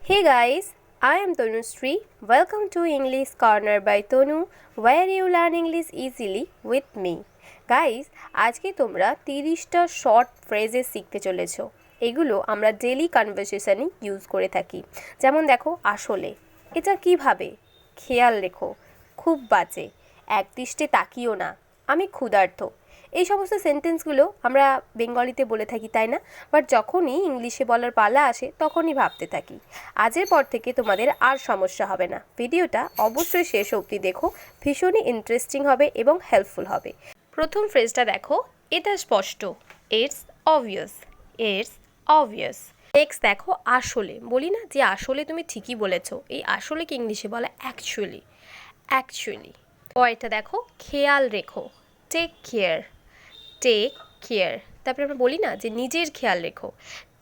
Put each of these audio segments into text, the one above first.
Hey guys, I am Tanushree. Welcome to English Corner by Tonu, where you learn English easily with me. Guys, আজকে তোমরা 30টা short phrases শিখতে চলেছো। এগুলো আমরা daily কনভারসেশনে use করে থাকি। যেমন দেখো, আসলে, এটা কিভাবে, খেয়াল রেখো, খুব বাজে, একদৃষ্টে তাকিও না, আমি ক্ষুধার্ত। এই সমস্ত সেন্টেন্সগুলো আমরা বেঙ্গলিতে বলে থাকি, তাই না? বাট যখনই ইংলিশে বলার পালা আসে তখনই ভাবতে থাকি। আজের পর থেকে তোমাদের আর সমস্যা হবে না। ভিডিওটা অবশ্যই শেষ অবধি দেখো, ভীষণই ইন্টারেস্টিং হবে এবং হেল্পফুল হবে। প্রথম ফ্রেজটা দেখো, এটা স্পষ্ট, it's obvious, it's obvious. Next দেখো, আসলে, বলি না যে আসলে তুমি ঠিকই বলেছো, এই আসলে কি ইংলিশে বলে অ্যাকচুয়ালি, অ্যাকচুয়ালি। পরেরটা দেখো, খেয়াল রেখো, টেক কেয়ার, টেক কেয়ার। তারপরে আমরা বলি না যে নিজের খেয়াল রেখো,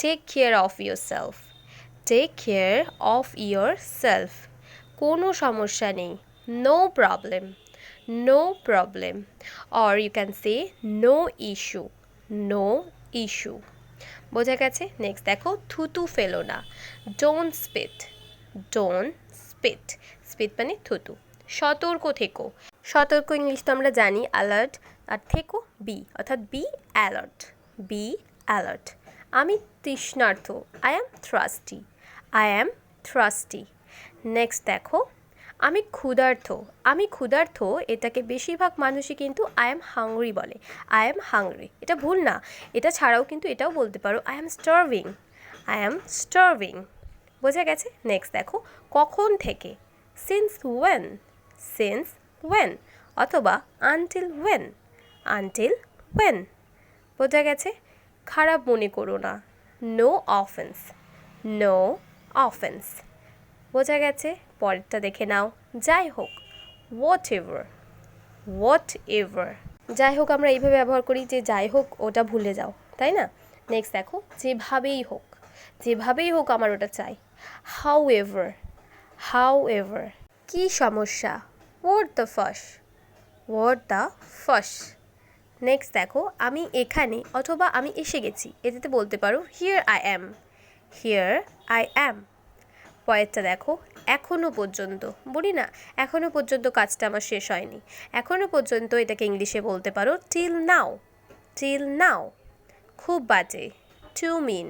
take care of yourself, take care of yourself. কোনো সমস্যা নেই, no problem, no problem. Or you can say no issue, no issue. বোঝা গেছে? নেক্সট দেখো, থুতু ফেলো না, ডোন্ট স্পিট, ডোন্ট স্পিট। স্পিট মানে থুতু। সতর্ক থেকো, সতর্ক ইংলিশ তো আমরা জানি অ্যালার্ট, আর থেকো বি, অর্থাৎ বি অ্যালার্ট, বি অ্যালার্ট। আমি তৃষ্ণার্ত, I am thirsty, I am thirsty. Next দেখো, আমি ক্ষুধার্ত, আমি ক্ষুধার্ত এটাকে বেশিরভাগ মানুষই কিন্তু আই অ্যাম হাংরি বলে, আই অ্যাম হাংরি। এটা ভুল না, এটা ছাড়াও কিন্তু এটাও বলতে পারো I am starving, I am starving. বোঝা গেছে? নেক্সট দেখো, কখন থেকে, সিন্স ওয়েন, সিন্স ওয়েন, অথবা আনটিল ওয়েন, আনটিল ওয়েন। বোঝা গেছে? খারাপ মনে করো না, নো অফেন্স, নো অফেন্স। বোঝা গেছে? পরেরটা দেখে নাও, যাই হোক, হোয়াট এভার, হোয়াট এভার। যাই হোক আমরা এইভাবে ব্যবহার করি যে যাই হোক ওটা ভুলে যাও, তাই না? নেক্সট দেখো, যেভাবেই হোক, যেভাবেই হোক আমার ওটা চাই, হাউ এভার, হাউ এভার। কী সমস্যা, what the fuss, what the fuss. Next দেখো, আমি এখানে অথবা আমি এসে গেছি, এটাতে বলতে পারো here I am, here I am. পরেরটা দেখো, এখনও পর্যন্ত, বলি না এখনও পর্যন্ত কাজটা আমার শেষ হয়নি, এখনও পর্যন্ত এটাকে ইংলিশে বলতে পারো টিল নাও, টিল নাও। খুব বাজে, টু মিন,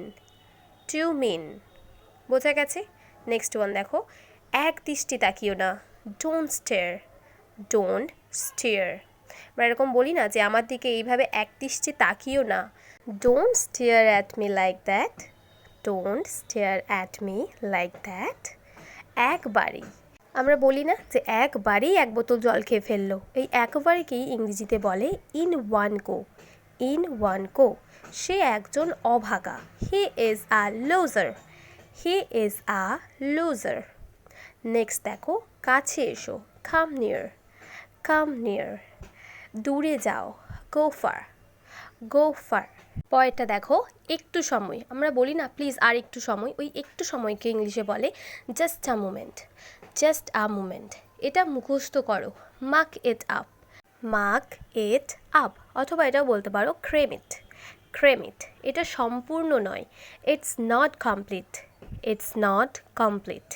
টু মিন। বোঝা গেছে? নেক্সট ওয়ান দেখো, এক দৃষ্টি তাকিও না, ডোন্ট স্টেয়ার, ডোন্ট স্টেয়ার। আমরা এরকম বলি না যে আমার দিকে এইভাবে এক দৃষ্টি তাকিও না, don't stair at me like that, don't stair at me like that. একবারই, আমরা বলি না যে একবারেই এক বোতল জল খেয়ে ফেললো, এই একবারকেই ইংরেজিতে বলে in one go, in one go. সে একজন অভাগা, he is a loser, he is a loser. Next দেখো, কাছে এসো, কাম নিয়ার, কাম নিয়ার। দূরে যাও, গো ফার, গো ফার। পরেরটা দেখো, একটু সময়, আমরা বলি না প্লিজ আর একটু সময়, ওই একটু সময়কে ইংলিশে বলে just a moment, just a moment. এটা মুখস্থ করো, mark it up, mark it up. অথবা এটাও বলতে পারো ক্রেম ইট, ক্রেম ইট। এটা সম্পূর্ণ নয়, it's not complete, it's not complete.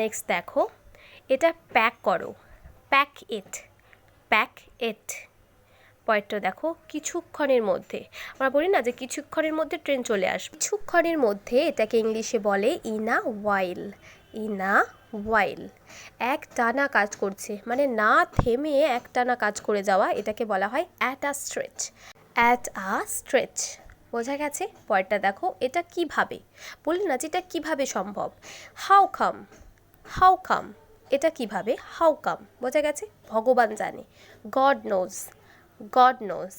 Next দেখো, এটা প্যাক করো, প্যাক ইট, প্যাক ইট। পরেরটা দেখো, কিছুক্ষণের মধ্যে, আমরা বলি না যে কিছুক্ষণের মধ্যে ট্রেন চলে আসবে, কিছুক্ষণের মধ্যে এটাকে ইংলিশে বলে in a while, in a ওয়াইল। এক টানা কাজ করছে, মানে না থেমে এক টানা কাজ করে যাওয়া, এটাকে বলা হয় at a stretch, at a stretch. বোঝা গেছে? পরেরটা দেখো, এটা কিভাবে, বলি না যে এটা কিভাবে সম্ভব, হাউ কাম, হাউ কাম। এটা কিভাবে, হাউ কাম। বোঝা গেছে? ভগবান জানে, god nose, god nose.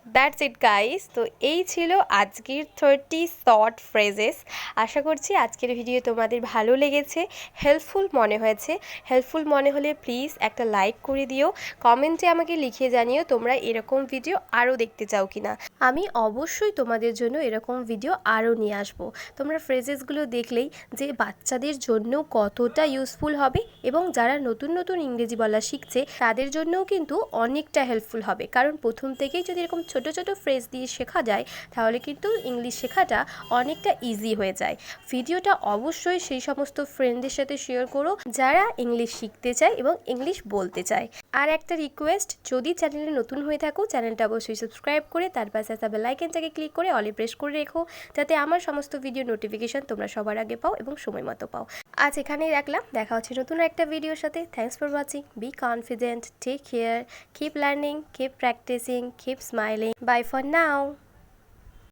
That's it guys. তো এই ছিল আজকের 30 শর্ট ফ্রেজেস। আশা করছি আজকের ভিডিও তোমাদের ভালো লেগেছে, হেল্পফুল মনে হয়েছে। হেল্পফুল মনে হলে প্লিজ একটা লাইক করে দিও, কমেন্টে আমাকে লিখে জানিও তোমরা এরকম ভিডিও আরও দেখতে চাও কি না। আমি অবশ্যই তোমাদের জন্য এরকম ভিডিও আরও নিয়ে আসবো। তোমরা ফ্রেজেসগুলো দেখলেই যে বাচ্চাদের জন্য কতটা ইউজফুল হবে, এবং যারা নতুন নতুন ইংরেজি বলা শিখছে তাদের জন্যও কিন্তু অনেকটা হেল্পফুল হবে। কারণ প্রথম থেকেই যদি এরকম ছোট ছোট ফ্রেজ দিয়ে শেখা যায় তাহলে কিন্তু ইংলিশ শেখাটা অনেকটা ইজি হয়ে যায়। ভিডিওটা অবশ্যই সেই সমস্ত ফ্রেন্ডদের সাথে শেয়ার করো যারা ইংলিশ শিখতে চায় এবং ইংলিশ বলতে চায়। আর একটা রিকোয়েস্ট, যদি চ্যানেলে নতুন হয়ে থাকো চ্যানেলটা অবশ্যই সাবস্ক্রাইব করে তার পাশে আসা বেল আইকনটাকে ক্লিক করে অলে প্রেস করে রেখো, যাতে আমার সমস্ত ভিডিও নোটিফিকেশন তোমরা সবার আগে পাও এবং সময় মতো পাও। আজ এখানেই রাখলাম, দেখা হচ্ছে নতুন একটা ভিডিওর সাথে। Thanks for watching, be confident, take care, keep learning, keep practising, keep smiling. Bye for now.